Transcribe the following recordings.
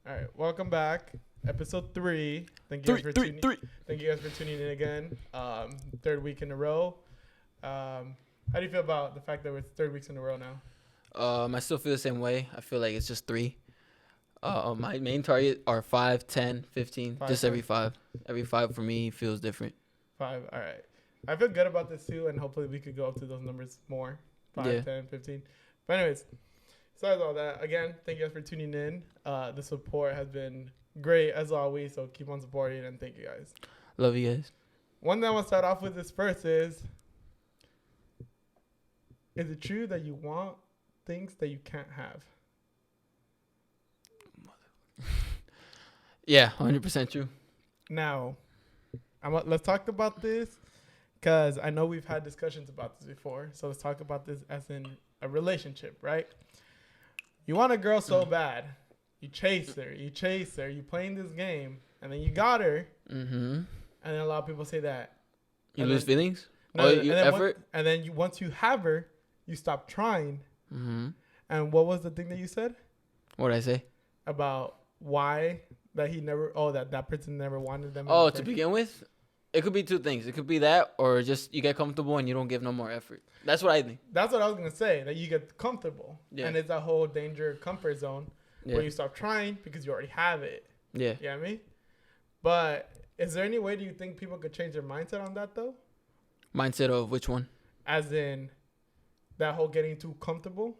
All right, welcome back. Episode 3. Thank you guys for tuning in again. Third week in a row. How do you feel about the fact that we're 3 weeks in a row now? I still feel the same way. I feel like it's just 3. My main target are 5, 10, 15. Just every 5. Every 5 for me feels different. 5. All right. I feel good about this too, and hopefully we could go up to those numbers more. 5, 10, 15. But anyways, besides all that, again, thank you guys for tuning in. The support has been great as always, so keep on supporting, and thank you guys. Love you guys. One thing I want to start off with this first is it true that you want things that you can't have? Yeah, 100% true. Now, let's talk about this because I know we've had discussions about this before. So let's talk about this as in a relationship, right? You want a girl so bad. You chase her. You playing this game. And then you got her. Mm-hmm. And then a lot of people say that. You lose feelings? No, you effort? Once you have her, you stop trying. Mm-hmm. And what was the thing that you said? What did I say? About why that he never, that person never wanted them. Oh, to begin with? It could be 2 things. It could be that or just you get comfortable and you don't give no more effort. That's what I think. That's what I was going to say, that you get comfortable. Yeah. And it's that whole danger comfort zone where you stop trying because you already have it. Yeah. You know what I mean? But is there any way do you think people could change their mindset on that though? Mindset of which one? As in that whole getting too comfortable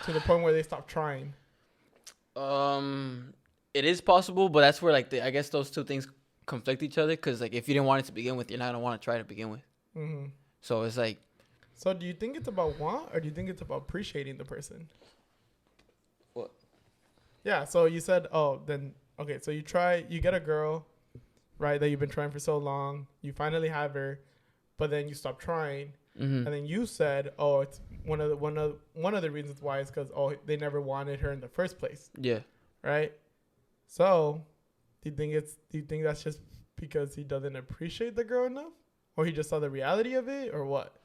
to the point where they stop trying. It is possible, but that's where I guess those 2 things conflict each other. Because if you didn't want it to begin with, you're not gonna want to try to begin with. Mm-hmm. So it's like. So do you think it's about want or do you think it's about appreciating the person? What? Yeah. So you said, okay. So you get a girl, right? That you've been trying for so long. You finally have her, but then you stop trying. Mm-hmm. And then you said, it's one of the reasons why is because they never wanted her in the first place. Yeah. Right. So, do you think that's just because he doesn't appreciate the girl enough, or he just saw the reality of it, or what?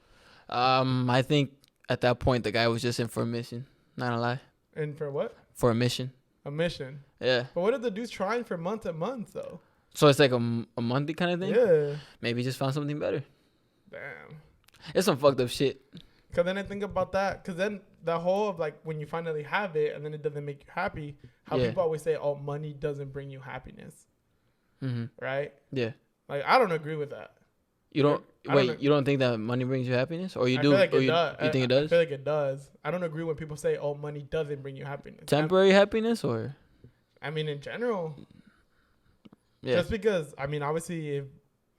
I think at that point the guy was just in for a mission. Not gonna lie. And for what? For a mission. A mission. Yeah. But what if the dude's trying for months and months though? So it's like a monthly kind of thing. Yeah. Maybe he just found something better. Damn. It's some fucked up shit. Cause then I think about that. Cause then the whole of when you finally have it and then it doesn't make you happy. How people always say, money doesn't bring you happiness. Mm-hmm. Right? Yeah. I don't agree with that. You don't you don't think that money brings you happiness, or you do? I feel like it does. You think it does? I feel like it does. I don't agree when people say, money doesn't bring you happiness. Temporary happiness, or? I mean, in general. Yeah. Just because, obviously,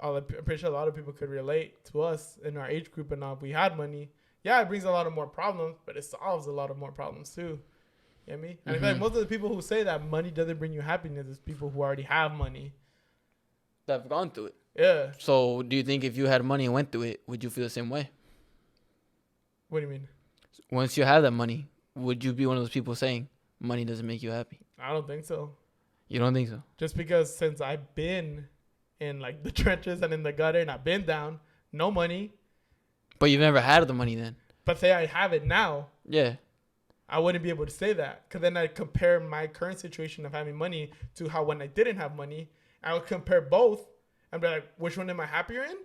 I'm pretty sure a lot of people could relate to us in our age group and if we had money. Yeah, it brings a lot of more problems, but it solves a lot of more problems too. You know what I mean? And I feel like most of the people who say that money doesn't bring you happiness is people who already have money. That have gone through it. Yeah. So do you think if you had money and went through it, would you feel the same way? What do you mean? Once you have that money, would you be one of those people saying money doesn't make you happy? I don't think so. You don't think so? Just because since I've been in the trenches and in the gutter and I've been down, no money. But you've never had the money then. But say I have it now. Yeah. I wouldn't be able to say that. Because then I'd compare my current situation of having money to how when I didn't have money. I would compare both and be like, which one am I happier in?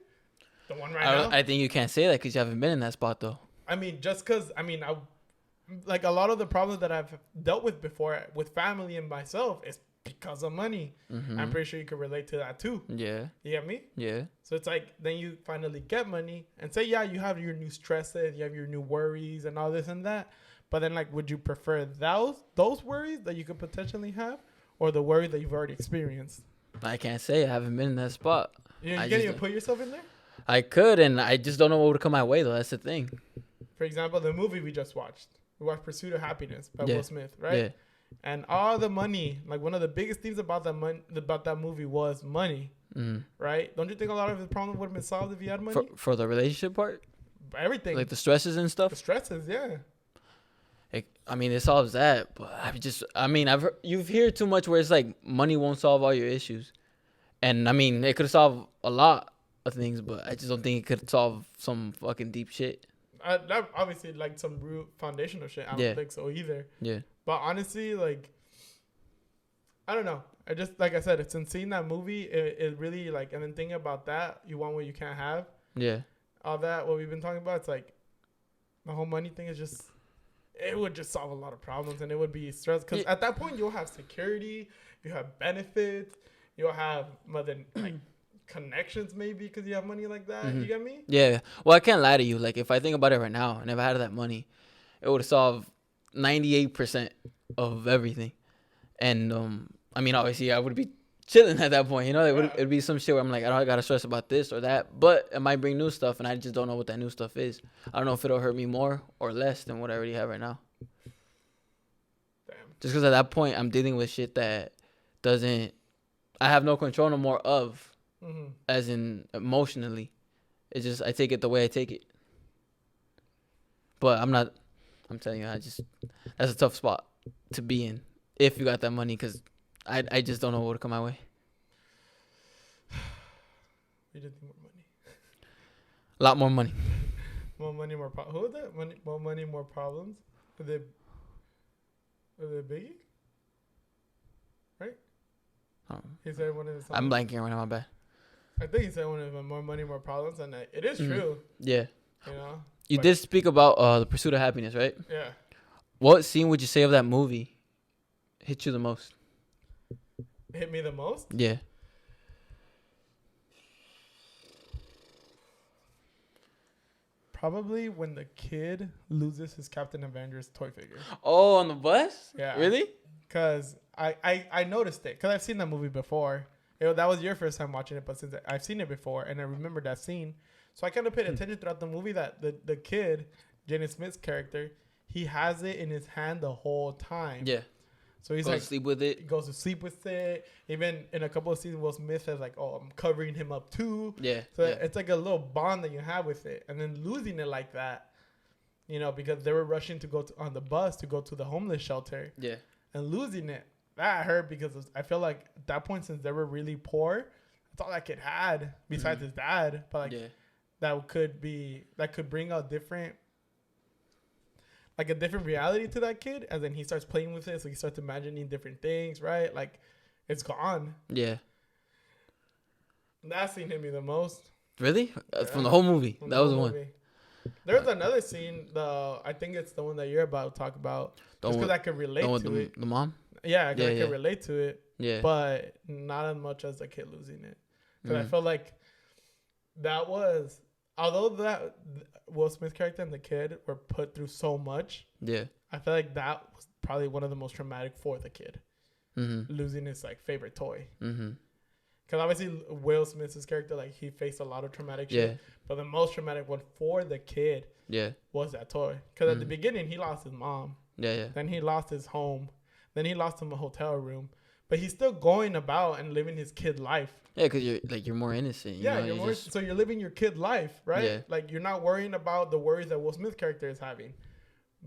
The one now? I think you can't say that because you haven't been in that spot though. I mean, just because, a lot of the problems that I've dealt with before with family and myself is because of money. Mm-hmm. I'm pretty sure you can relate to that too. Yeah. You get me? Yeah. So it's then you finally get money and say, yeah, you have your new stresses, you have your new worries and all this and that. But then would you prefer those worries that you could potentially have or the worry that you've already experienced? I can't say. I haven't been in that spot. You can't even put yourself in there? I could, and I just don't know what would come my way though. That's the thing. For example, the movie we just watched. We watched Pursuit of Happiness by Will Smith, right? Yeah. And all the money, one of the biggest themes about that movie was money, right? Don't you think a lot of the problem would have been solved if you had money? For the relationship part? Everything. Like the stresses and stuff? The stresses, yeah. It solves that, but you've heard too much where it's money won't solve all your issues. And it could solve a lot of things, but I just don't think it could solve some fucking deep shit. That obviously some root foundational shit. I don't think so either. Yeah. But honestly, like, I don't know. I just, like I said, since seeing that movie, it really, like, and then thinking about that, you want what you can't have. Yeah. All that, what we've been talking about, it's like, the whole money thing is just, it would just solve a lot of problems, and it would be stress. Because at that point, you'll have security, you have benefits, you'll have mother, like, connections maybe because you have money like that. You get me? Yeah. Well, I can't lie to you. Like, if I think about it right now, and if I had that money, it would solve 98% of everything. And I mean, obviously, I would be chilling at that point. You know, it'd be some shit where I'm like, I don't gotta stress about this or that. But it might bring new stuff, and I just don't know what that new stuff is. I don't know if it'll hurt me more or less than what I already have right now. Damn. Just because at that point, I'm dealing with shit that I have no control no more of. As in emotionally, it's just I take it the way I take it. But I'm telling you, that's a tough spot to be in if you got that money, because I just don't know what would come my way. We just need more money. A lot more money. More money, more problems. Who was that? More money, more problems. Was it Biggie? Right? He said one of his songs. I'm blanking right now. My bad. I think he said one of the more money, more problems, and it is true. Yeah. You know. You did speak about The Pursuit of Happiness, right? Yeah. What scene would you say of that movie hit you the most? Hit me the most? Yeah. Probably when the kid loses his Captain Avengers toy figure. Oh, on the bus? Yeah. Really? Because I noticed it. Because I've seen that movie before. That was your first time watching it, but since I've seen it before and I remember that scene, so I kind of paid attention throughout the movie that the kid, Jaden Smith's character, he has it in his hand the whole time. Yeah. So he's goes like, to sleep with it. He goes to sleep with it. Even in a couple of seasons, Will Smith says like, "Oh, I'm covering him up too." Yeah. So yeah. it's like a little bond that you have with it, and then losing it like that, because they were rushing to go on the bus to go to the homeless shelter. Yeah. And losing it, that hurt because I feel like at that point, since they were really poor, that's all that kid had besides his dad. But like that could bring a different reality to that kid, and then he starts playing with it, so he starts imagining different things, right? Like it's gone. Yeah. That scene hit me the most. Really? From the whole movie. That was the one. There's another scene. I think it's the one that you're about to talk about. Just because I could relate to it. The mom. Yeah, I could relate to it. Yeah. But not as much as the kid losing it. Because I felt like that was, although that Will Smith character and the kid were put through so much. Yeah. I feel like that was probably one of the most traumatic for the kid. Losing his favorite toy. Because obviously Will Smith's character, he faced a lot of traumatic shit. But the most traumatic one for the kid was that toy. Because at the beginning, he lost his mom. Then he lost his home. Then he lost him a hotel room. But he's still going about and living his kid life. Yeah, because you're more innocent. So you're living your kid life, right? Yeah. Like, you're not worrying about the worries that Will Smith character is having.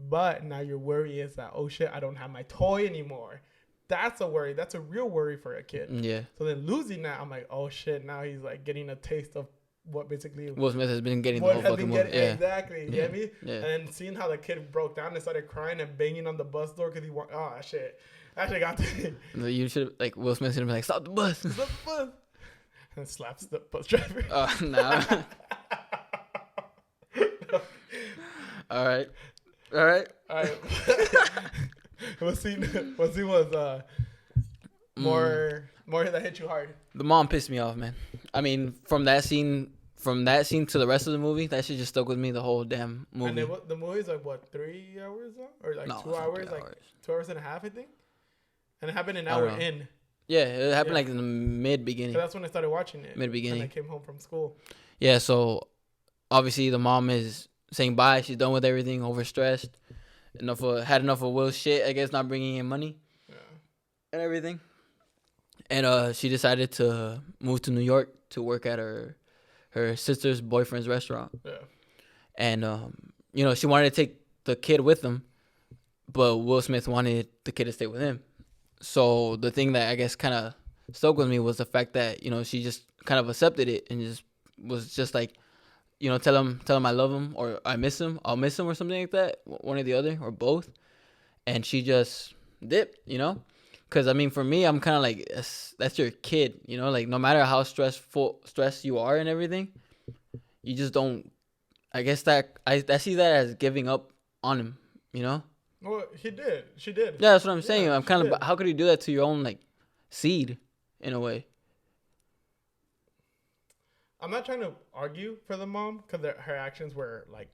But now your worry is that, oh shit, I don't have my toy anymore. That's a worry. That's a real worry for a kid. Yeah. So then losing that, I'm like, oh shit, now he's getting a taste of what basically Will Smith has been getting the whole fucking movie. Exactly. You get me? Yeah. And seeing how the kid broke down and started crying and banging on the bus door because he wanted, oh shit. That shit got to me. You should have, Will Smith should have been like, stop the bus. Stop the bus. And slaps the bus driver. Oh, no. All right. What scene was more that hit you hard? The mom pissed me off, man. I mean, from that scene to the rest of the movie, that shit just stuck with me the whole damn movie. And the movie's 3 hours long? Or 2 hours? 2 hours and a half, I think? And it happened an hour in. Yeah, it happened in the mid-beginning. So that's when I started watching it. Mid-beginning. And I came home from school. Yeah, so obviously the mom is saying bye. She's done with everything, overstressed. Had enough of Will's shit, I guess, not bringing in money. Yeah. And everything. And she decided to move to New York to work at her sister's boyfriend's restaurant. Yeah. And, she wanted to take the kid with them, but Will Smith wanted the kid to stay with him. So the thing that I guess kind of stuck with me was the fact that, she just kind of accepted it and just was just like, tell him I love him or I miss him. I'll miss him or something like that. One or the other or both. And she just dip, you know? Because, I mean, for me, I'm kind of like, that's your kid, you know? Like, no matter how stressed you are and everything, you just don't, I guess I see that as giving up on him, you know? Well, he did. She did. Yeah, that's what I'm saying. Yeah, I'm she kind of, did. how could you do that to your own, like, seed, in a way? I'm not trying to argue for the mom because her actions were like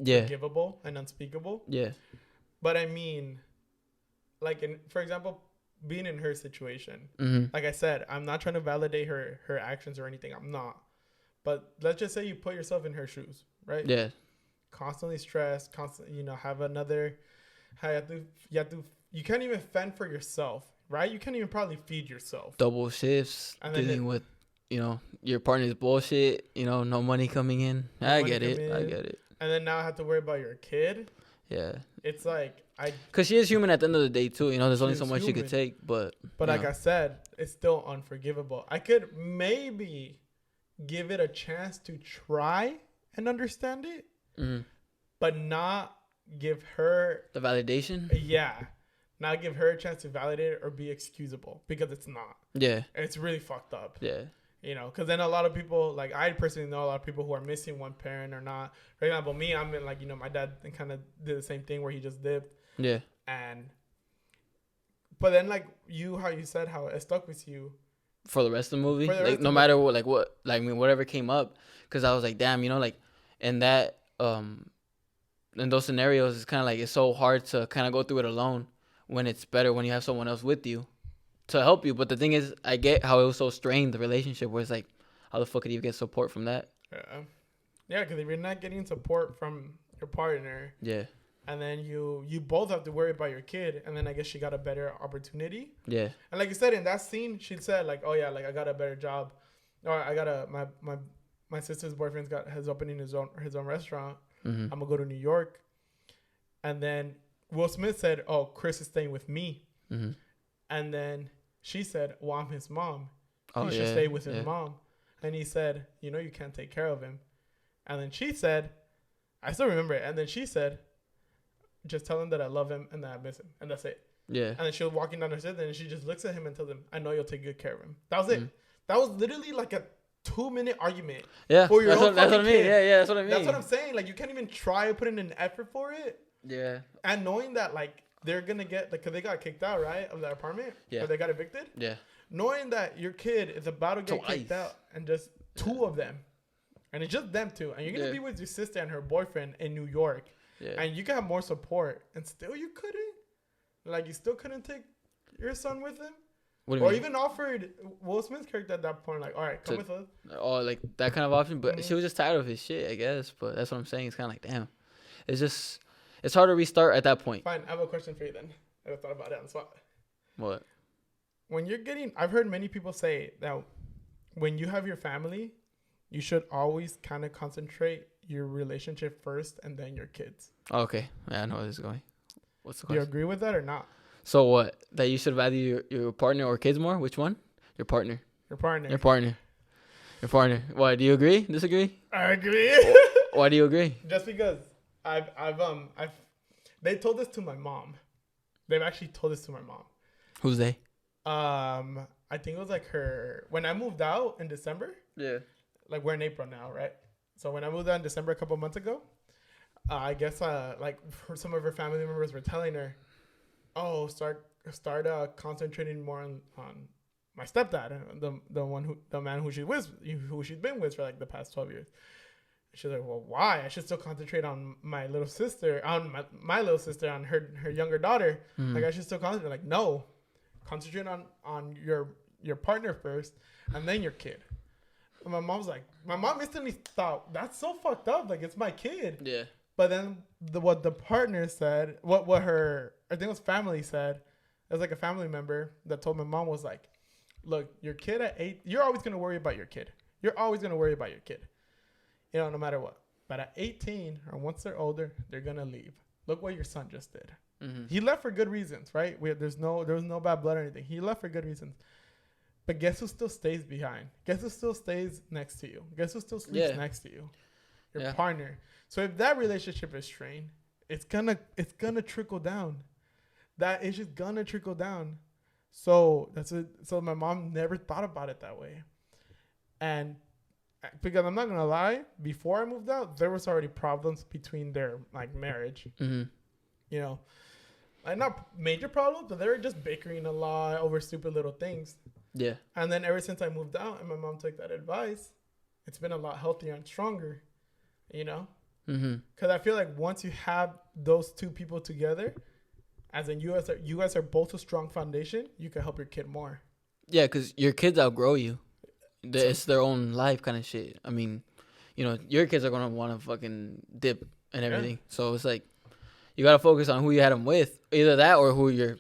Yeah, unforgivable and unspeakable. yeah, But I mean, like for example, being in her situation, mm-hmm. like I said, I'm not trying to validate her actions or anything. I'm not. But let's just say you put yourself in her shoes, right? Yeah, Constantly stressed, have another. You can't even fend for yourself, right? You can't even probably feed yourself. double shifts, And then dealing with, you know, your partner's bullshit, you know, no money coming in. No I money get it. coming I in. get it. And then now I have to worry about your kid. Yeah. It's like Because she is human at the end of the day, too. You know, there's only She so is much she could human. take, but like know. I said, it's still unforgivable. I could maybe give it a chance to try and understand it, Mhm. but not give her The validation. not give her a chance to validate it or be excusable because it's not. Yeah. It's really fucked up. Yeah. You know, because then a lot of people, like I personally know a lot of people who are missing one parent or not. For example, me, I'm in like, my dad kind of did the same thing where he just dipped. Yeah. But then like how you said how it stuck with you. For the rest of the movie, For the like rest no of matter what, I mean, whatever came up, because I was like, damn, you know, like, in that, in those scenarios, it's kind of like it's so hard to kind of go through it alone when it's better when you have someone else with you to help you. But the thing is, I get how it was so strained, the relationship, where it's like, how the fuck could you get support from that? Yeah, because if you're not getting support from your partner, Yeah. and then you both have to worry about your kid, and then I guess she got a better opportunity. Yeah. And like you said in that scene, she said like, "Oh yeah, like I got a better job, or I got my sister's boyfriend's has opening his own restaurant. Mm-hmm. I'm gonna go to New York." And then Will Smith said, "Oh, Chris is staying with me." Mm-hmm. And then she said, "Well, I'm his mom. Oh, He should stay with his mom." And he said, "You know, you can't take care of him." And then she said, I still remember it. And then she said, "Just tell him that I love him and that I miss him. And that's it." Yeah. And then she was walking down the stairs and she just looks at him and tells him, "I know you'll take good care of him." That was it. Mhm. That was literally like a 2-minute argument. Yeah. For your own that's what I fucking mean. kid. Yeah, that's what I mean. That's what I'm saying. Like, you can't even try to put in an effort for it. Yeah. And knowing that, like, they're going to get, like, because they got kicked out, right, of their apartment? Yeah. Or they got evicted? Yeah. Knowing that your kid is about to get kicked out and just two of them. And it's just them two. And you're going to be with your sister and her boyfriend in New York. Yeah. And you can have more support. And still you couldn't? Like, you still couldn't take your son with him? What do you Or mean? even offered Will Smith's character at that point, like, all right, come with us. Oh, like that kind of option. But Mhm. she was just tired of his shit, I guess. But that's what I'm saying. It's kind of like, damn. It's hard to restart at that point. Fine, I have a question for you then. I thought about it on the spot. What? When you're I've heard many people say that when you have your family, you should always kind of concentrate your relationship first and then your kids. Oh, okay. Yeah, I know where this is going. What's the Do you question? agree with that or not? So what? That you should value your partner or kids more? Which one? Your partner. Your partner. Your partner. Your partner. Why? Do you agree? Disagree? I agree. Why do you agree? Just because they told this to my mom. They've actually told this to my mom. Who's they? I think it was like when I moved out in December. Yeah. Like we're in April now, right? So when I moved out in December a couple months ago, I guess like some of her family members were telling her, "Oh, start concentrating more on my stepdad, the man who she's been with for like the past 12 years." She's like, "Well, why? I should still concentrate on my little sister, on my little sister, on her younger daughter. Mm. Like I should still concentrate." Like, no, concentrate on your partner first, and then your kid. And my mom instantly thought, "That's so fucked up. Like, it's my kid." Yeah. But then what the partner said, what her, I think it was family said, it was like a family member that told my mom was like, "Look, your kid at 8, you're always going to worry about your kid. You're always going to worry about your kid. You know, no matter what. But at 18 or once they're older, they're going to leave. Look what your son just did." Mm-hmm. He left for good reasons, right? There was no bad blood or anything. He left for good reasons. But guess who still stays behind? Guess who still stays next to you? Guess who still sleeps next to you? Your partner. So if that relationship is strained, it's gonna trickle down. that it's just gonna trickle down. So that's it. So my mom never thought about it that way, and because I'm not gonna lie, before I moved out, there was already problems between their like marriage. Mm-hmm. You know, like not major problems, but they were just bickering a lot over stupid little things. Yeah. And then ever since I moved out and my mom took that advice, it's been a lot healthier and stronger. You know, Mm-hmm. because I feel like once you have those two people together, as in you guys are both a strong foundation, you can help your kid more. Yeah, because your kids outgrow you. It's their own life kind of shit. I mean, you know, your kids are gonna want to fucking dip and everything. Yeah. So it's like you gotta focus on who you had them with, either that or who you're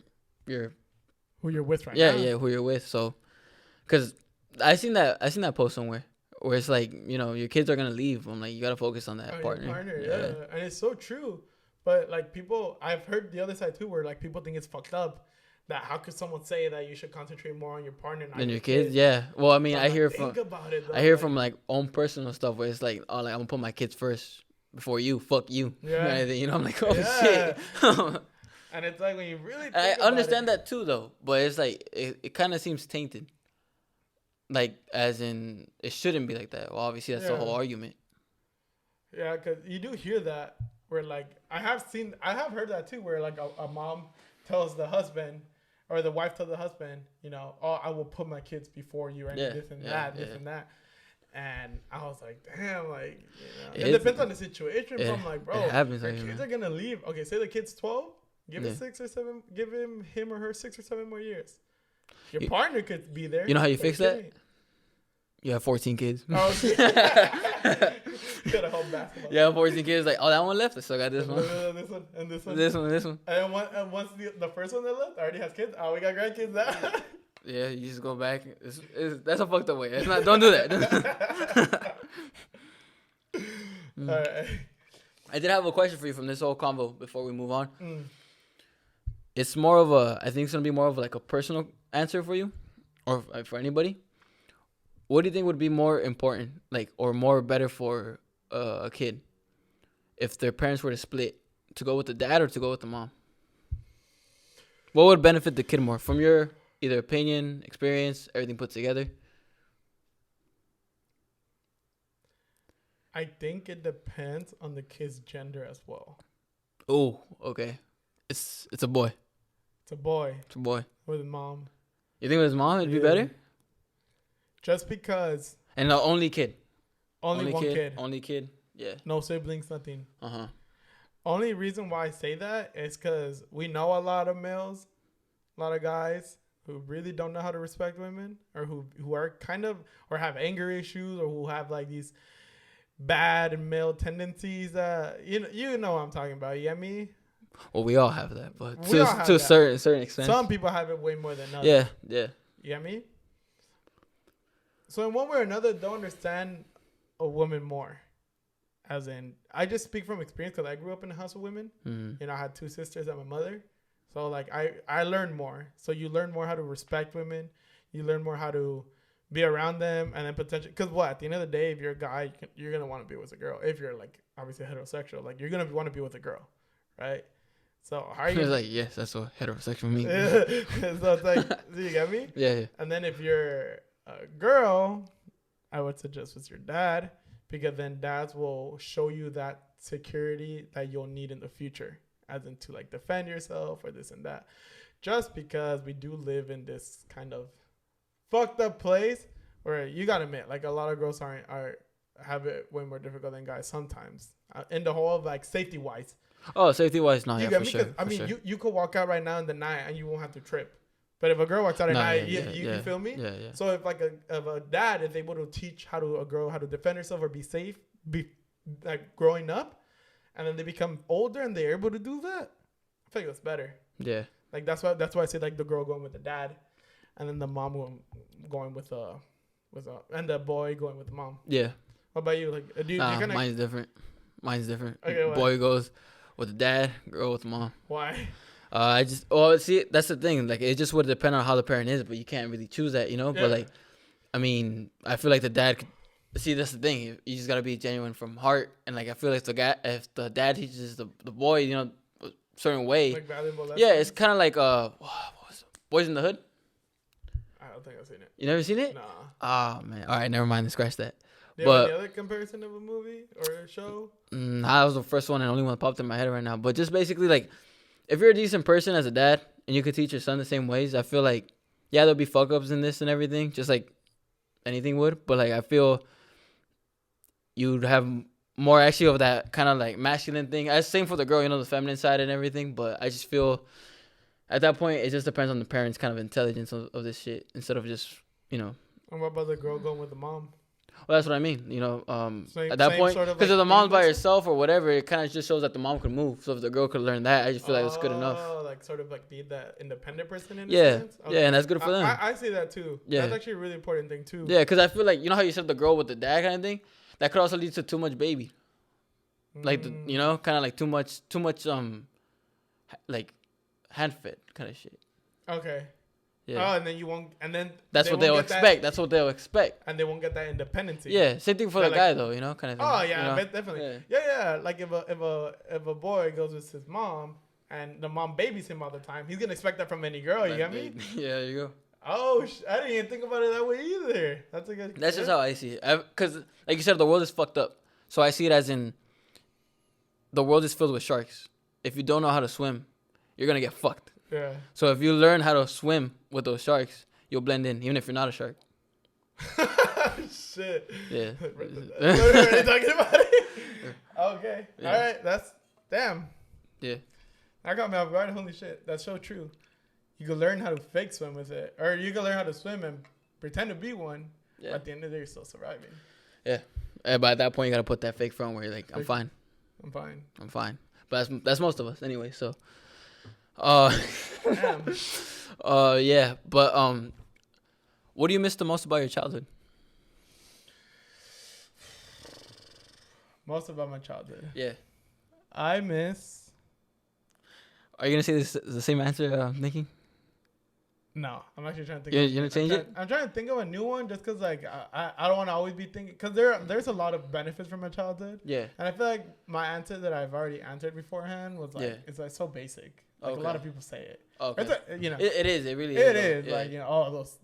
Who you're with right yeah, now. yeah, who you're with. So, cause I seen that post somewhere where it's like, you know, your kids are gonna leave. I'm like, you gotta focus on that Your partner. yeah. And it's so true. But like people, I've heard the other side too, where like people think it's fucked up. That how could someone say that you should concentrate more on your partner Then your kids, yeah. Well, I mean, But I hear think from about it, though, I hear like, from like own personal stuff where it's like, oh, like I'm gonna put my kids first before you. Fuck you. Yeah. You know, I'm like, oh Yeah. shit. and it's like when you really think I about understand it, that too, though, but it's like it kind of seems tainted. Like, as in, it shouldn't be like that. Well, obviously, that's the Yeah. whole argument. Yeah, because you do hear that where like I have heard that too, where like a mom tells the husband or the wife tells the husband, you know, oh, I will put my kids before you, and Yeah, this and yeah, that, this yeah. and that. And I was like, damn, like, you know, It it depends on the situation. But it- I'm like, bro, it happens your like that, kids man. are gonna leave. Okay, say the kid's 12, give Yeah. it 6 or 7, give him or her 6 or 7 more years. Your You- partner could be there. you know how you but your fix kid that? ain't. You have 14 kids. Oh, okay. Got a whole basketball. You have 14 kids. Like, oh, that one left. I still got this one. This one and this one. This one. And once the first one that left already has kids, oh, we got grandkids now. Yeah, you just go back. That's a fucked up way. It's not. Don't do that. All right. I did have a question for you from this whole convo before we move on. Mm. It's more of a. I think it's gonna be more of like a personal answer for you, or for anybody. What do you think would be more important, like, or more better for a kid, if their parents were to split, to go with the dad or to go with the mom? What would benefit the kid more, from your either opinion, experience, everything put together? I think it depends on the kid's gender as well. Oh, okay. It's a boy. It's a boy It's a boy. with a mom. You think with his mom it'd be Yeah. better? Just because And the only kid. only one kid. Only kid. Yeah. No siblings, nothing. Uh-huh. Only reason why I say that is because we know a lot of males, a lot of guys who really don't know how to respect women, or who are kind of, or have anger issues, or who have like these bad male tendencies. You know what I'm talking about. You get me? Well, we all have that, but We all have to a that. certain extent. Some people have it way more than others. Yeah, yeah. You get me? So in one way or another, don't understand a woman more. As in, I just speak from experience because I grew up in a house of women. Mm. You know, I had 2 sisters and my mother. So like I learned more. So you learn more how to respect women. You learn more how to be around them, and then potentially, because what, at the end of the day, if you're a guy, you're gonna want to be with a girl. If you're like obviously heterosexual, like you're gonna want to be with a girl, right? So how are He you? was like, yes, that's what heterosexual means. So it's like, do you get me? Yeah, yeah. And then if you're a girl, I would suggest with your dad, because then dads will show you that security that you'll need in the future, as in to like defend yourself or this and that. Just because we do live in this kind of fucked up place where you gotta admit, like a lot of girls have it way more difficult than guys sometimes. In the whole of like safety wise. Oh, safety wise, no, You yeah, get for me? sure. 'Cause, I for mean, sure. you could walk out right now in the night and you won't have to trip. But if a girl walks out at No, night, yeah, you feel me? Yeah, yeah. So if like a dad is able to teach a girl how to defend herself or be safe, be like growing up, and then they become older and they're able to do that, I feel like that's better. Yeah. Like that's why I say like the girl going with the dad, and then the mom going with and the boy going with the mom. Yeah. What about you? Like, do you Nah, kinda, mine's different. Okay, what? Boy goes with the dad, girl with the mom. why? See, that's the thing. Like, it just would depend on how the parent is, but you can't really choose that, you know? Yeah. But, like, I mean, I feel like the dad could. See, that's the thing. You just got to be genuine from heart. And, like, I feel like if the dad teaches the boy, you know, certain way. Like valuable lessons? Yeah, it's kind of like what was it? Boys in the Hood. I don't think I've seen it. You never seen it? Nah. Oh man. All right, never mind. Scratch that. Do you have any other comparison of a movie or a show? That was the first one and only one that popped in my head right now. But just basically, like, if you're a decent person as a dad and you could teach your son the same ways, I feel like, yeah, there'll be fuck ups in this and everything, just like anything would. But like, I feel you'd have more actually of that kind of like masculine thing. Same for the girl, you know, the feminine side and everything. But I just feel at that point, it just depends on the parents' kind of intelligence of this shit instead of just, you know. And what about the girl going with the mom? Well, that's what I mean. You know, Same, at that point, sort because of if like the mom's by thing? herself or whatever, it kind of just shows that the mom can move. So if the girl could learn that, I just feel like it's good enough. Oh, like sort of like need that independent person in a Yeah, sense? yeah, and that's good for them. I see that too. Yeah. That's actually a really important thing too. Yeah, because I feel like, you know how you said the girl with the dad kind of thing? That could also lead to too much baby. Like, you know, kind of like too much, like, hand fit kind of shit. Okay. Yeah. Oh, and then you won't, and then That's what they'll expect. That's what they'll expect. And they won't get that independency. Yeah, same thing for the Like- guy though, you know, kind of thing. Oh yeah, you know? definitely. Yeah. Yeah. Like if a boy goes with his mom and the mom babies him all the time, he's gonna expect that from any girl. You get me? Yeah, there you go. Oh, I didn't even think about it that way either. That's a good. That's just how I see it. Because, like you said, the world is fucked up. So I see it as in the world is filled with sharks. If you don't know how to swim, you're going to get fucked. Yeah. So if you learn how to swim with those sharks, you'll blend in, even if you're not a shark. Shit. Yeah. We're already talking about it. Okay. Yeah. All right. That's damn. Yeah. I got me off guard. Holy shit. That's so true. You can learn how to fake swim with it, or you can learn how to swim and pretend to be one. Yeah. But at the end of the day, you're still surviving. Yeah. But at that point, you got to put that fake front where you're like, I'm fine. I'm fine. I'm fine. But that's most of us anyway. So, Damn. yeah. But what do you miss the most about your childhood? Most about my childhood. Yeah. I miss. Are you gonna say this the same answer I'm thinking? No, I'm actually trying to think. You're gonna change it? I'm trying to think of a new one just because like I don't want to always be thinking because there's a lot of benefits from my childhood. Yeah. And I feel like my answer that I've already answered beforehand was like Yeah. it's like so basic. Like Okay. a lot of people say it. Okay. It's you know. It is. It really It is. is like all those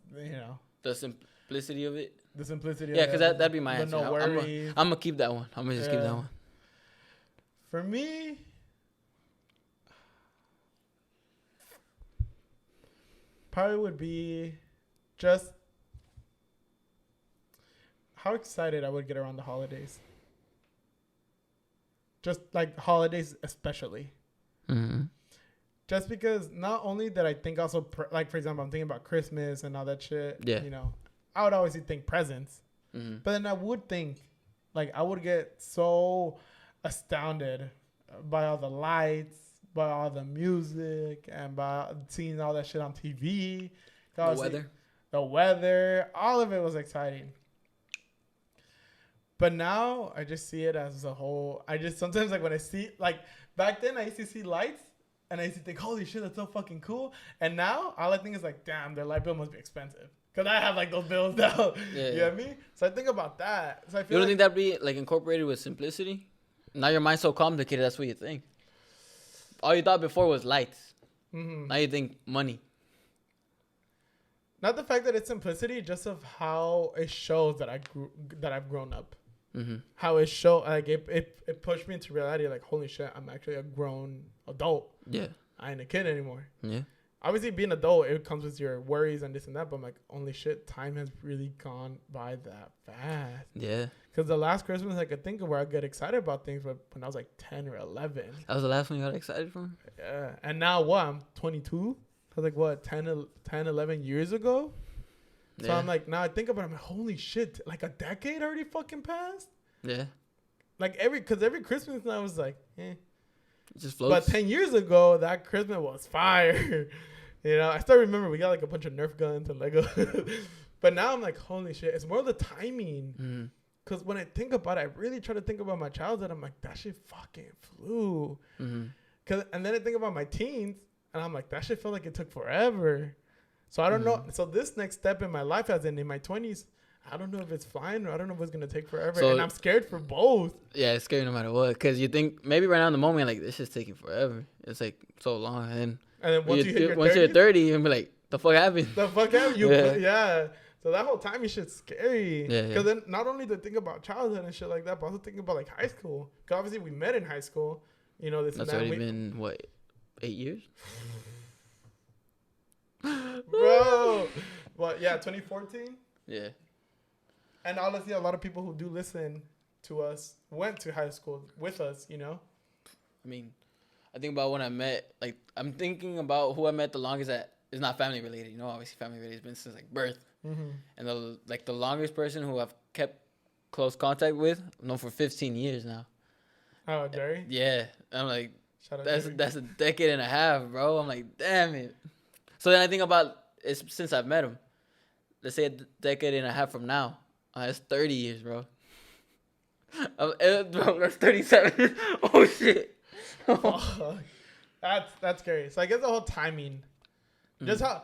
the simplicity of it. the simplicity. Yeah, of because it, that'd be my the answer. no worries. I'm gonna keep that one. I'm gonna just keep Yeah. that one. For me, probably would be just how excited I would get around the holidays. Just like holidays, especially. Mm-hmm. Just because not only that I think also, like, for example, I'm thinking about Christmas and all that shit. Yeah. You know, I would always think presents. Mm-hmm. But then I would think, like, I would get so astounded by all the lights, by all the music, and by seeing all that shit on TV. The weather, all of it was exciting. But now I just see it as a whole. I just sometimes, like, when I see, like, back then I used to see lights and I used to think, holy shit, that's so fucking cool. And now all I think is like, damn, their light bill must be expensive. Because I have like those bills now. Yeah, You know what I mean? So I think about that. So I You feel don't like think that'd be like incorporated with simplicity? Now your mind's so complicated. That's what you think. All you thought before was lights. Mhm. Now you think money. Not the fact that it's simplicity, just of how it shows that I've grown up. Mm-hmm. How it show like it pushed me into reality. Like, holy shit, I'm actually a grown adult. Yeah. I ain't a kid anymore. Yeah. Obviously, being an adult, it comes with your worries and this and that. But I'm like, holy shit, time has really gone by that fast. Yeah. Because the last Christmas I could think of where I get excited about things, but when I was like 10 or 11. That was the last one you got excited for? Yeah. And now what? I'm 22. I was like, what, 10, 11 years ago? So Yeah. I'm like, now I think about it, I'm like, holy shit, like a decade already fucking passed? Yeah. Like every Christmas now was like, eh. It just floats. But 10 years ago, that Christmas was fire. You know, I still remember we got like a bunch of Nerf guns and Lego. But now I'm like, holy shit, it's more the timing. Mm-hmm. Because when I think about it, I really try to think about my childhood. I'm like, that shit fucking flew. Mm-hmm. And then I think about my teens, and I'm like, that shit felt like it took forever. So I don't know. So this next step in my life, as in my 20s, I don't know if it's flying or I don't know if it's gonna take forever, So- and I'm scared for both. Yeah, it's scary no matter what. Cause you think maybe right now in the moment, like this is taking forever. It's like so long, and then And then once you hit your once 30s, you're 30, you're gonna be like, the fuck happened? the fuck have you? Yeah. Yeah. So that whole time shit's scary. Yeah, Because yeah. then not only to think about childhood and shit like that, but also thinking about like high school. Because obviously we met in high school. You know this. That's and that. already been what, 8 years? Bro. Well, yeah, 2014. Yeah. And honestly, a lot of people who do listen to us went to high school with us. You know. I mean, I think about when I met. Like, I'm thinking about who I met the longest that is not family related. You know, obviously family related has been since like birth. Mm-hmm. And the longest person who I've kept close contact with, I've known for 15 years now. Oh, Jerry. Yeah, I'm like, Shout out that's Jerry. a decade and a half, bro. I'm like, damn it. So then I think about it's since I've met him. Let's say a decade and a half from now. That's 30 years, bro. Bro, that's 37. Oh shit. Fuck. That's scary. So I guess the whole timing, just how,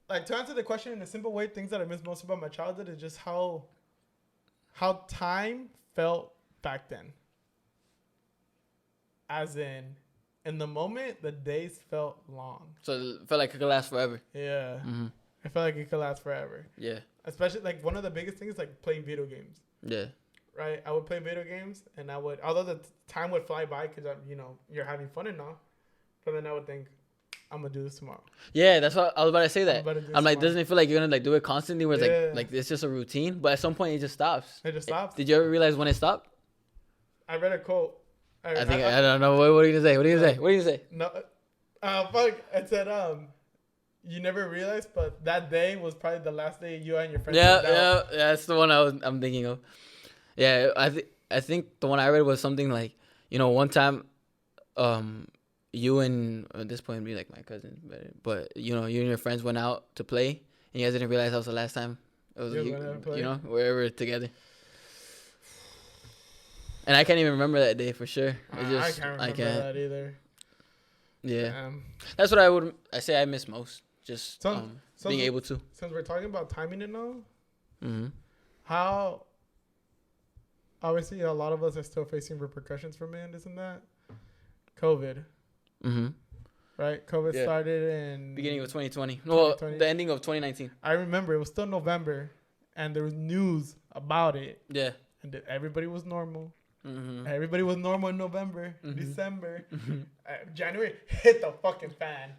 like to answer the question in a simple way, things that I miss most about my childhood is just how time felt back then. As in the moment, the days felt long. So it felt like it could last forever. Yeah, Mm-hmm. I felt like it could last forever. Yeah. Especially like one of the biggest things, like playing video games. Yeah. Right, I would play video games, and I would, although the time would fly by because you're having fun and all, but then I would think, I'm gonna do this tomorrow. Yeah, that's what I was about to say. I'm That about to do this I'm like, tomorrow. doesn't it feel like you're gonna like do it constantly? Where it's Yeah. like it's just a routine, but at some point it just stops. It just stops. Did you ever realize when it stopped? I read a quote. I don't know. What are you gonna say? What are you gonna say? What are you gonna say? No, fuck. It said, you never realized, but that day was probably the last day you and your friends. Yeah, went out. yeah, that's the one I'm thinking of. Yeah, I think the one I read was something like, one time, you and at this point it'd be like my cousin, but you and your friends went out to play, and you guys didn't realize that was the last time. It was You went out to play? we were together. And I can't even remember that day for sure. I can't remember that either. Yeah, that's what I say I miss most. Just So being able to. Since we're talking about timing and all, Mm-hmm. how obviously a lot of us are still facing repercussions from it and this and that. COVID, Mm-hmm. right? COVID Yeah. started in Beginning of 2020. Well, 2020. the ending of 2019. I remember it was still November, and there was news about it, Yeah. and everybody was normal. Mm-hmm. Everybody was normal in November, Mhm. December, January hit the fucking fan.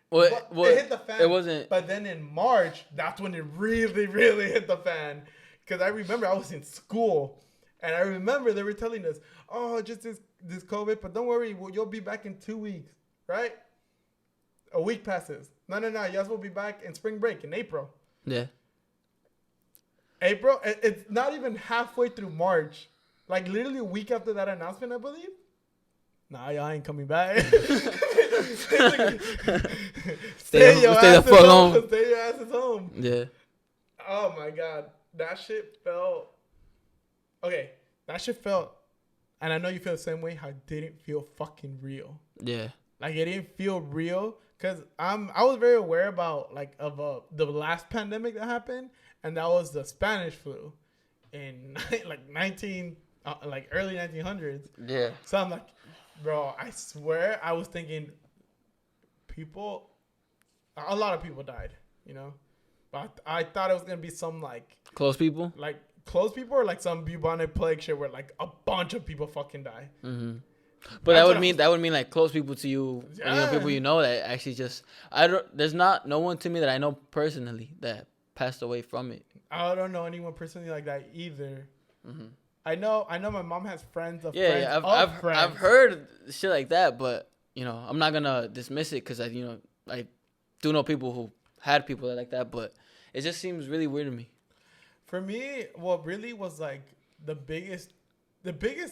What? It hit the fan. It wasn't. But then in March, that's when it really, really hit the fan. Because I remember I was in school, and I remember they were telling us, "Oh, just this COVID, but don't worry, you'll be back in 2 weeks, right?" A week passes. No, you guys will be back in spring break in April. Yeah. April. It's not even halfway through March. Like literally a week after that announcement, I believe. Nah, y'all ain't coming back. Stay your the asses fuck home. Stay your asses home. Yeah. Oh my god, that shit felt. Okay, that shit felt, and I know you feel the same way. How it didn't feel fucking real. Yeah. Like it didn't feel real because I was very aware about the last pandemic that happened, and that was the Spanish flu in early 1900s. Yeah. So I'm like, bro, I swear I was thinking a lot of people died, but I thought it was gonna be some Close people. like close people or like some bubonic plague shit where like a bunch of people fucking die. Mm-hmm. But That's that what would mean like close people to you, Yeah. people that actually just there's no one to me that I know personally that passed away from it. I don't know anyone personally like that either. Mm-hmm. I know my mom has friends of Yeah, friends yeah, of friends. I've heard shit like that, but I'm not gonna dismiss it because I do know people who had people like that, but it just seems really weird to me. For me, what really was like the biggest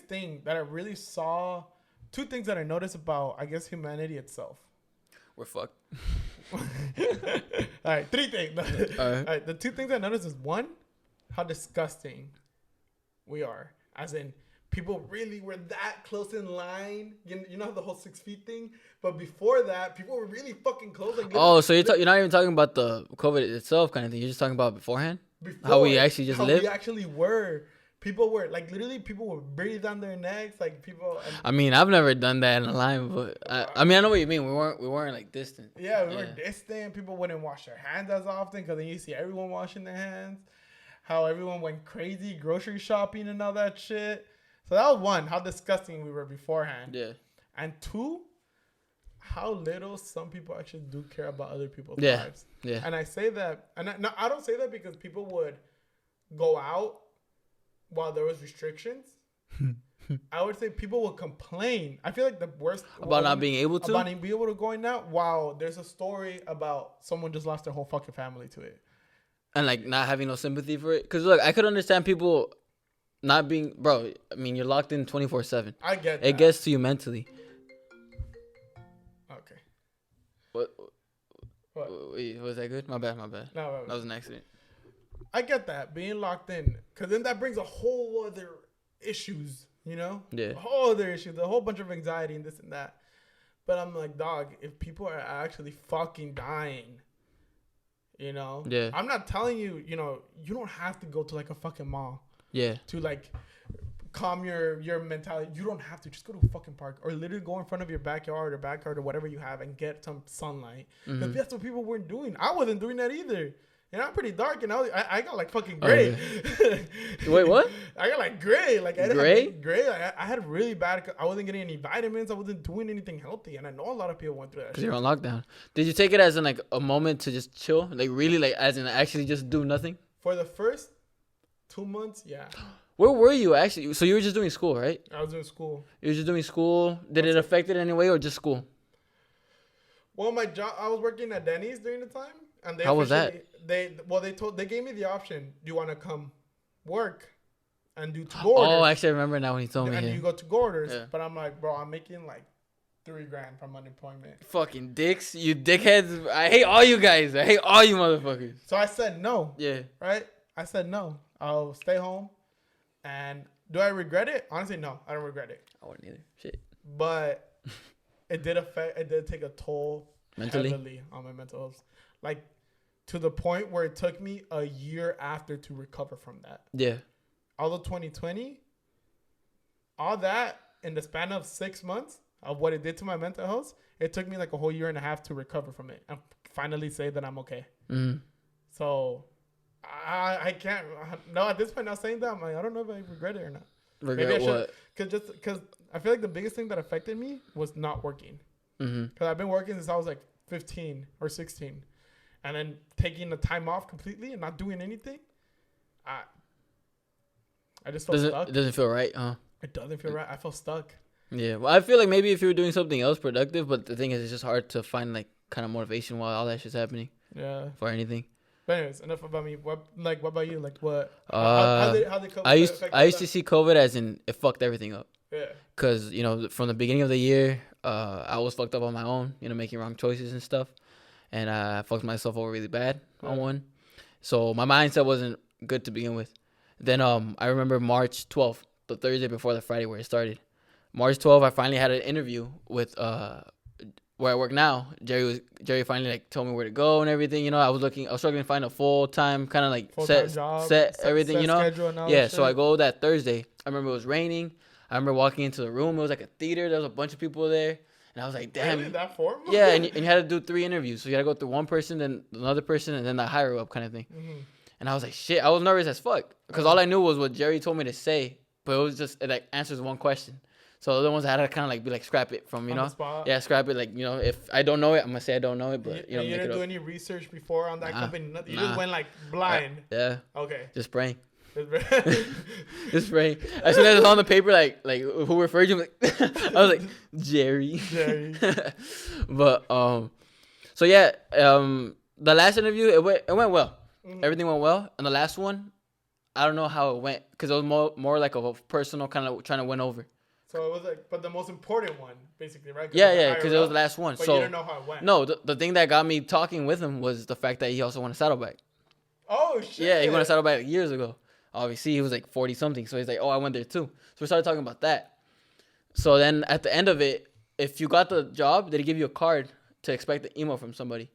thing that I really saw, two things that I noticed about, I guess, humanity itself. We're fucked. All right, three things. All right. The two things I noticed is one, how disgusting we are. As in, people really were that close in line. You know the whole 6 feet thing. But before that, people were really fucking close. Like, Oh, so you're not even talking about the COVID itself kind of thing. You're just talking about beforehand. How we actually just lived. We actually were. People were like literally. People would breathe on their necks. Like people. I mean, I've never done that in a line, but I mean, I know what you mean. We weren't like distant. Yeah, we were distant. People wouldn't wash their hands as often because then you see everyone washing their hands. How everyone went crazy grocery shopping and all that shit. So that was one. How disgusting we were beforehand. Yeah. And two, how little some people actually do care about other people's Yeah. lives. Yeah. And I say that, and I don't say that because people would go out while there was restrictions. I would say people would complain. I feel like the worst about not being able to. About not being able to going out. Wow, there's a story about someone just lost their whole fucking family to it. And like not having no sympathy for it. Because look, I could understand people not being, bro. I mean, you're locked in 24/7. I get that. It gets to you mentally. Okay. What? What? Was that good? My bad. No, That was an accident. I get that being locked in, because then that brings a whole other issues, you know? Yeah. A whole other issues, a whole bunch of anxiety and this and that. But I'm like, dog, if people are actually fucking dying, you know? Yeah. I'm not telling you, you know, you don't have to go to like a fucking mall. Yeah. To like calm your mentality. You don't have to. Just go to a fucking park or literally go in front of your backyard or whatever you have and get some sunlight. Because that's what people weren't doing. I wasn't doing that either. And I'm pretty dark, and I got like fucking gray. Oh, yeah. Wait, what? I got like gray. Like gray? Gray. I had really bad. I wasn't getting any vitamins. I wasn't doing anything healthy, and I know a lot of people went through that. Because you're on lockdown. Did you take it as in like a moment to just chill, like really, like as in actually just do nothing? For the first 2 months, yeah. Where were you actually? So you were just doing school, right? I was in school. You were just doing school. Did it affect it in any way or just school? Well, my job. I was working at Denny's during the time, and they How was that? They gave me the option. Do you want to come work and do to-go orders? Oh, actually, I remember now when he told me. And Yeah. you go to-go orders. Yeah. But I'm like, bro, I'm making like $3,000 from unemployment. Fucking dicks, you dickheads! I hate all you guys. I hate all you motherfuckers. So I said no. Yeah. Right? I said no. I'll stay home. And do I regret it? Honestly, no. I don't regret it. I wouldn't either. Shit. But it did take a toll Mentally? heavily on my mental health. Like, to the point where it took me a year after to recover from that. Yeah. Although 2020, all that in the span of 6 months of what it did to my mental health, it took me like a whole year and a half to recover from it and finally say that I'm okay. Mm-hmm. So I can't. No, at this point, not saying that, I'm like, I don't know if I regret it or not. Regret Maybe I what? Because I feel like the biggest thing that affected me was not working. Mm-hmm. Because I've been working since I was like 15 or 16. And then taking the time off completely and not doing anything, I just felt stuck. It doesn't feel right, huh? It doesn't feel right. I felt stuck. Yeah. Well, I feel like maybe if you were doing something else productive, but the thing is, it's just hard to find like kind of motivation while all that shit's happening. Yeah. For anything. But anyways, enough about me. What about you? Like what? How did COVID affect I used to see COVID as in it fucked everything up. Yeah. Cause you know from the beginning of the year, I was fucked up on my own. You know, making wrong choices and stuff, and I fucked myself over really bad on one. So my mindset wasn't good to begin with. Then I remember March 12th, the Thursday before the Friday where it started. March 12th, I finally had an interview with where I work now. Jerry finally like told me where to go and everything. You know, I was struggling to find a full-time kind of like set everything. You know, yeah. So I go that Thursday. I remember it was raining. I remember walking into the room. It was like a theater. There was a bunch of people there, and I was like, damn. Really? That formal? Yeah, and you had to do 3 interviews. So you had to go through one person, then another person, and then the higher up kind of thing. Mm-hmm. And I was like, shit. I was nervous as fuck because all I knew was what Jerry told me to say, but it was just it like answers one question. So the other ones I had to kind of like be like scrap it from, you know? Yeah, scrap it. Like, you know, if I don't know it, I'm going to say I don't know it, but, you didn't do any research before on that company? Nothing. You just went like blind. Yeah. Okay. Just praying. Just praying. As soon as I was on the paper, like who referred you, I was like, Jerry. But, so yeah, the last interview, it went well. Mm-hmm. Everything went well. And the last one, I don't know how it went because it was more like a personal kind of trying to win over. So it was like, but the most important one, basically, right? Yeah, because it was the last one. But so you didn't know how it went. No, the thing that got me talking with him was the fact that he also won a saddleback. Oh shit! Yeah, he won a saddleback years ago. Obviously, he was like 40 something. So he's like, oh, I went there too. So we started talking about that. So then at the end of it, if you got the job, they'd give you a card to expect the email from somebody.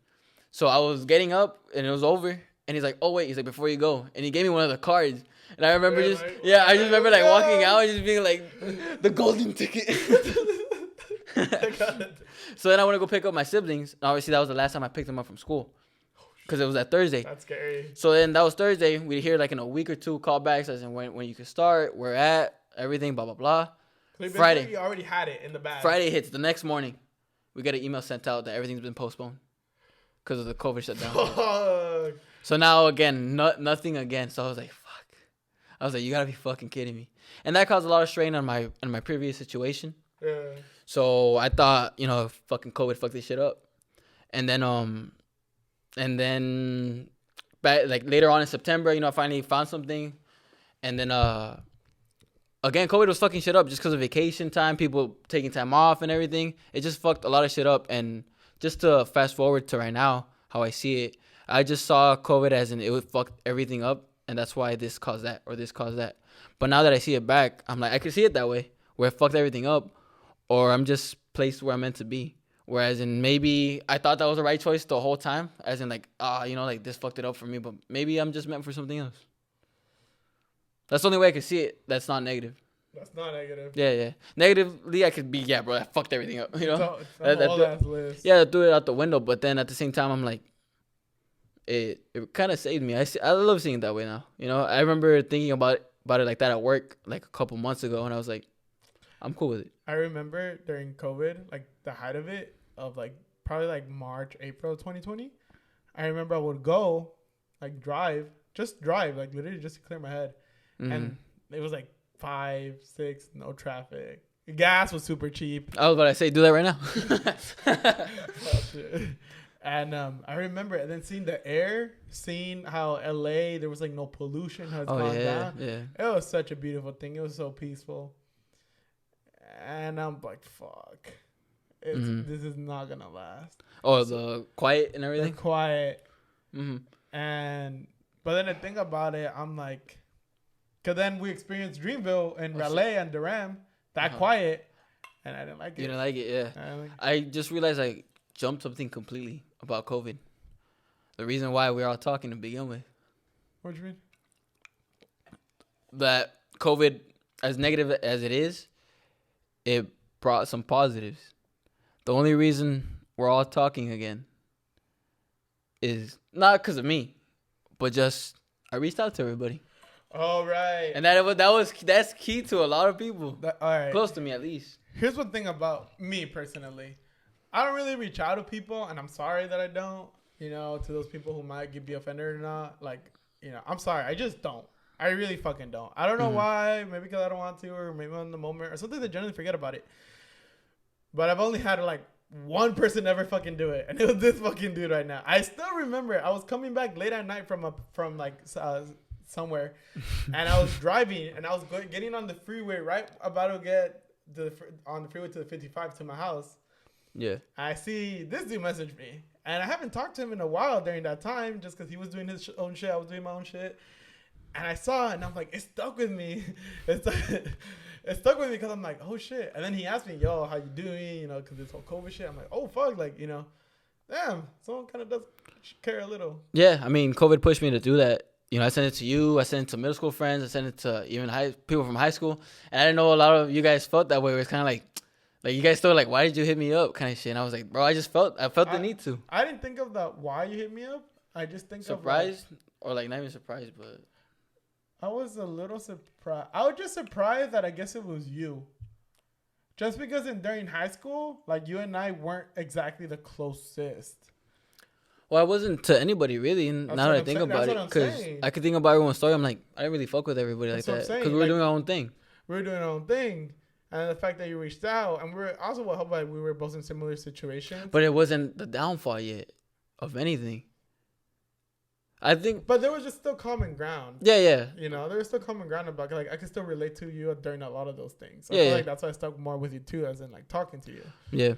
So I was getting up and it was over. And he's like, oh, wait. He's like, before you go. And he gave me one of the cards. And I remember I just remember like walking out and just being like, the golden ticket. So then I want to go pick up my siblings. And obviously, that was the last time I picked them up from school. Because it was that Thursday. That's scary. So then that was Thursday. We'd hear like in a week or two callbacks as in when you could start, where at, everything, blah, blah, blah. Friday. You already had it in the bag. Friday hits. The next morning, we get an email sent out that everything's been postponed because of the COVID shutdown. So now, again, nothing again. So I was like, fuck. I was like, you got to be fucking kidding me. And that caused a lot of strain on my previous situation. Yeah. So I thought, fucking COVID fucked this shit up. And then back, like later on in September, I finally found something. And then again, COVID was fucking shit up just because of vacation time, people taking time off and everything. It just fucked a lot of shit up. And just to fast forward to right now, how I see it, I just saw COVID as in it would fuck everything up. And that's why this caused that or this caused that. But now that I see it back, I'm like, I could see it that way, where it fucked everything up. Or I'm just placed where I'm meant to be. Whereas in maybe I thought that was the right choice the whole time. As in like, like this fucked it up for me. But maybe I'm just meant for something else. That's the only way I could see it. That's not negative. That's not negative. Yeah. Negatively, I could be, bro, I fucked everything up. It's a list. Yeah, threw it out the window. But then at the same time, I'm like, it kind of saved me. I love seeing it that way now. I remember thinking about it like that at work like a couple months ago. And I was like, I'm cool with it. I remember during COVID, like the height of it, of like probably like March, April 2020. I remember I would go, like drive, like literally just to clear my head. Mm-hmm. And it was like 5, 6, no traffic. Gas was super cheap. I was about to say, do that right now. Oh, shit. And I remember and then seeing the air, seeing how LA, there was like no pollution has gone down. Yeah. It was such a beautiful thing. It was so peaceful. And I'm like, fuck. This is not going to last. Oh, the quiet and everything? The quiet. Mm-hmm. But then I think about it, I'm like, because then we experienced Dreamville and Raleigh and Durham, that quiet, and I didn't like it. You didn't like it, yeah. I just realized I jumped something completely about COVID. The reason why we're all talking to begin with. What do you mean? That COVID, as negative as it is, it brought some positives. The only reason we're all talking again is not because of me, but just I reached out to everybody. Oh, right. And that's key to a lot of people. All right. Close to me, at least. Here's one thing about me personally. I don't really reach out to people, and I'm sorry that I don't, to those people who might be offended or not. Like, I'm sorry. I just don't. I really fucking don't. I don't know why. Maybe because I don't want to, or maybe on the moment, or something that generally forget about it. But I've only had like one person ever fucking do it, and it was this fucking dude right now. I still remember. I was coming back late at night from somewhere, and I was driving, and I was getting on the freeway, right about to get on the freeway to the 55 to my house. Yeah. I see this dude message me, and I haven't talked to him in a while during that time, just because he was doing his own shit, I was doing my own shit. And I saw it, and I'm like, it stuck with me. It stuck with me because I'm like, oh, shit. And then he asked me, yo, how you doing? Because this whole COVID shit. I'm like, oh, fuck. Like, damn, someone kind of does care a little. Yeah, I mean, COVID pushed me to do that. I sent it to you. I sent it to middle school friends. I sent it to even people from high school. And I didn't know a lot of you guys felt that way. It was kind of like you guys still like, why did you hit me up kind of shit. And I was like, bro, I felt the need to. I didn't think of the why you hit me up. I just think surprised or like not even surprised, but. I was a little surprised. I was just surprised that I guess it was you. Just because during high school, like you and I weren't exactly the closest. Well, I wasn't to anybody really. Now that I think about it, because I could think about everyone's story. I'm like, I didn't really fuck with everybody like that because we were doing our own thing. We were doing our own thing, and the fact that you reached out, and we were also what helped by we were both in similar situations. But it wasn't the downfall yet of anything. I think, but there was just still common ground. Yeah. There was still common ground about like I could still relate to you during a lot of those things. So I feel like that's why I stuck more with you too, as in like talking to you. Yeah.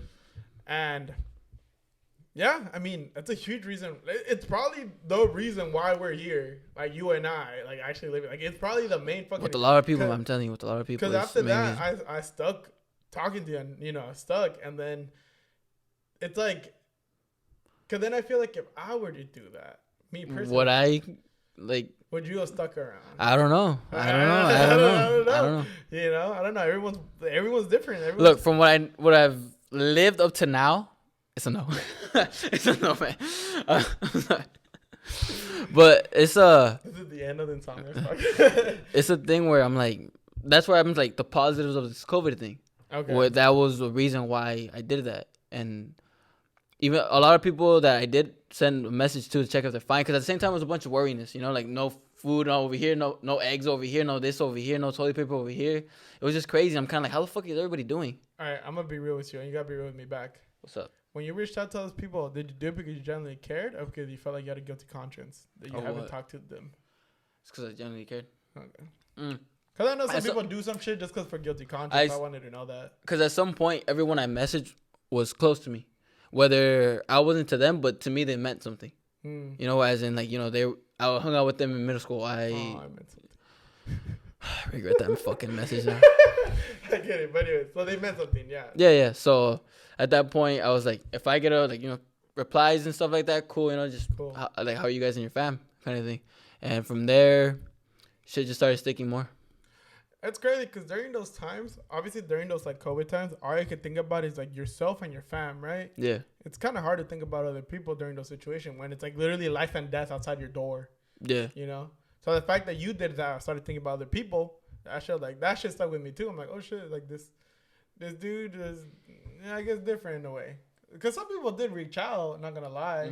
And Yeah, I mean, that's a huge reason. It's probably the reason why we're here. Like, you and I, like, actually living. Like, it's probably the main fucking... With a lot of people, I'm telling you, with a lot of people. Because after that, I stuck talking to you, and, you know, I stuck. And then it's like... Because then I feel like if I were to do that, me personally... Would I, like... Would you have stuck around? I don't know. I don't know. You know, I don't know. Everyone's different. Look, from what I've lived up to now, it's a no. It's a no, man. But it's This is the end of the Insomnia. It's a thing where I'm like, that's where I'm like the positives of this COVID thing. Okay. Where that was the reason why I did that, and even a lot of people that I did send a message to check if they're fine, because at the same time it was a bunch of worriness, you know, like no food over here, no eggs over here, no this over here, no toilet paper over here. It was just crazy. I'm kind of like, how the fuck is everybody doing? All right, I'm gonna be real with you, and you gotta be real with me back. What's up? When you reached out to those people, did you do it because you genuinely cared, or because you felt like you had a guilty conscience that you haven't talked to them? It's because I genuinely cared. Okay. Because I know some people do some shit just because for guilty conscience. I wanted to know that. Because at some point, everyone I messaged was close to me. Whether I wasn't to them, but to me, they meant something. You know, as in, like, you know, I hung out with them in middle school. I meant something. I regret that fucking message now. I get it. But anyway, so they meant something, yeah. Yeah. So at that point, I was like, if I get like, you know, replies and stuff like that, cool, you know, just cool. How are you guys and your fam kind of thing. And from there, shit just started sticking more. It's crazy because during those times, obviously during those like COVID times, all you could think about is like yourself and your fam, right? Yeah. It's kind of hard to think about other people during those situations when it's like literally life and death outside your door. Yeah. You know? So the fact that you did that, I started thinking about other people. That shit stuck with me too. I'm like, oh shit, like this dude is, I guess, different in a way. Because some people did reach out, not gonna lie.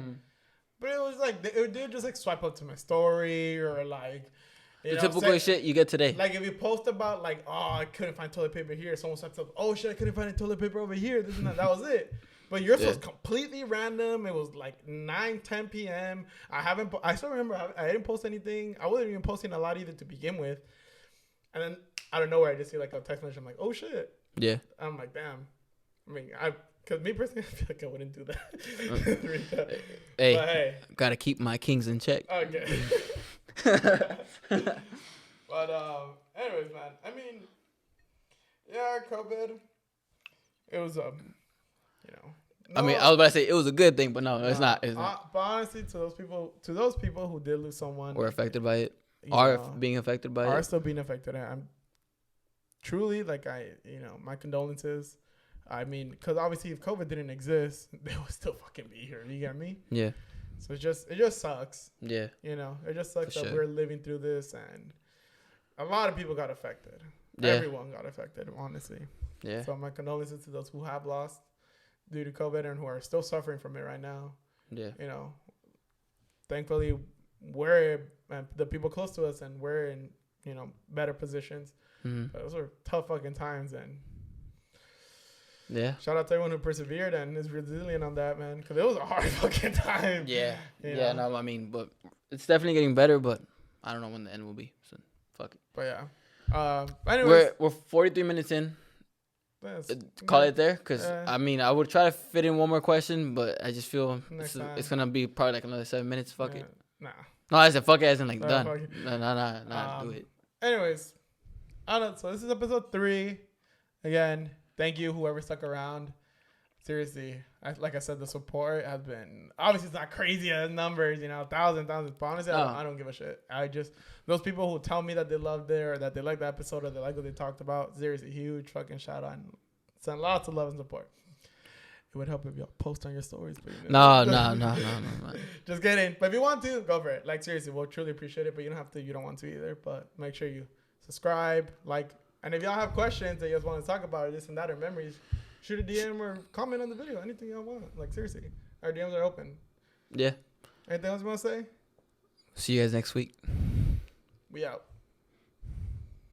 But it was like, they would just like swipe up to my story or like, the typical shit you get today. Like if you post about like, oh, I couldn't find toilet paper here. Someone swipes up, oh shit, I couldn't find toilet paper over here. This and that. That was it. But yours was completely random. It was like 9-10 p.m. I still remember I didn't post anything. I wasn't even posting a lot either to begin with. And then out of nowhere, I just see like a text message. I'm like, oh shit. Yeah. I'm like, damn. I mean, because me personally, I feel like I wouldn't do that. Hey, but hey, gotta keep my kings in check. Okay. But anyways, man, I mean, yeah, COVID, it was you know, I mean, I was about to say it was a good thing, but no, it's not. But honestly, to those people who did lose someone, were affected by it, are being affected by it, are still being affected, and I'm truly like, my condolences. I mean, because obviously if COVID didn't exist, they would still fucking be here. You get me? Yeah. So it just sucks. Yeah. You know, it just sucks that we're living through this, and a lot of people got affected. Yeah. Everyone got affected, honestly. Yeah. So my condolences to those who have lost due to COVID and who are still suffering from it right now. Yeah. You know, thankfully we're the people close to us, and we're in, you know, better positions. But those were tough fucking times, and yeah. Shout out to everyone who persevered and is resilient on that, man. Because it was a hard fucking time. Yeah. Yeah, no, I mean, but it's definitely getting better, but I don't know when the end will be. So, fuck it. But yeah. Anyways. We're 43 minutes in. Call it there. Because, I mean, I would try to fit in one more question, but I just feel it's going to be probably like another 7 minutes. Fuck it. Nah. No, I said fuck it as in like done. No, do it. Anyways. I don't know. So this is episode 3. Again. Thank you, whoever stuck around. Seriously, like I said, the support has been, obviously it's not crazy as numbers, you know, thousands. But honestly, I don't give a shit. Those people who tell me that they loved it, or that they like the episode, or they like what they talked about, seriously, huge fucking shout out. And send lots of love and support. It would help if y'all post on your stories. But, you know. No. Just kidding. But if you want to, go for it. Like, seriously, we'll truly appreciate it, but you don't have to, you don't want to either. But make sure you subscribe, like. And if y'all have questions that you guys want to talk about, or this and that, or memories, shoot a DM or comment on the video. Anything y'all want. Like, seriously. Our DMs are open. Yeah. Anything else you want to say? See you guys next week. We out.